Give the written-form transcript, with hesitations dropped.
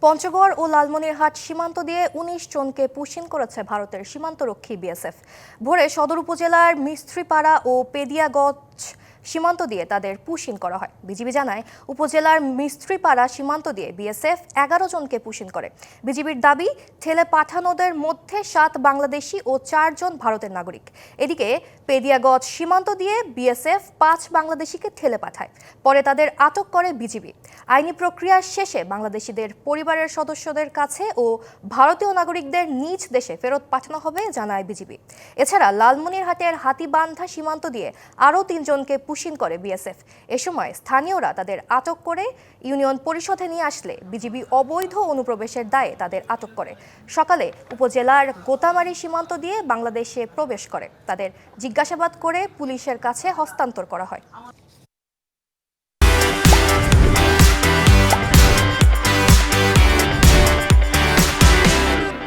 পঞ্চগড় ও লালমনিরহাট সীমান্ত দিয়ে ১৯ জনকে পুশিন করেছে ভারতের সীমান্তরক্ষী বিএসএফ। ভোরে সদর উপজেলার মিস্ত্রিপাড়া ও পেদিয়াগঞ্জ সীমান্ত দিয়ে তাদের পুশিন করা হয়। বিজিবি জানায়, উপজেলার মিস্ত্রিপাড়া সীমান্ত দিয়ে বিএসএফ ১১ জনকে পুশিন করে। বিজিবির দাবি, ঠেলে পাঠানোদের মধ্যে ৭ বাংলাদেশি ও ৪ জন ভারতের নাগরিক। এদিকে পেদিয়াগঞ্জ সীমান্ত দিয়ে বিএসএফ ৫ বাংলাদেশিকে ঠেলে পাঠায়। পরে তাদের আটক করে বিজিবি। আইনি প্রক্রিয়ার শেষে বাংলাদেশিদের পরিবারের সদস্যদের কাছে ও ভারতীয় নাগরিকদের নিজ দেশে ফেরত পাঠানো হবে, জানায় বিজিবি। এছাড়া লালমনিরহাটের হাতীবান্ধা সীমান্ত দিয়ে আরও ৩ জনকে পুশিন করে বিএসএফ। এ সময় স্থানীয়রা তাদের আটক করে ইউনিয়ন পরিষদে নিয়ে আসলে বিজিবি অবৈধ অনুপ্রবেশের দায়ে তাদের আটক করে। সকালে উপজেলার গোতামারি সীমান্ত দিয়ে বাংলাদেশে প্রবেশ করে তাদের জিজ্ঞাসাবাদ করে পুলিশের কাছে হস্তান্তর করা হয়।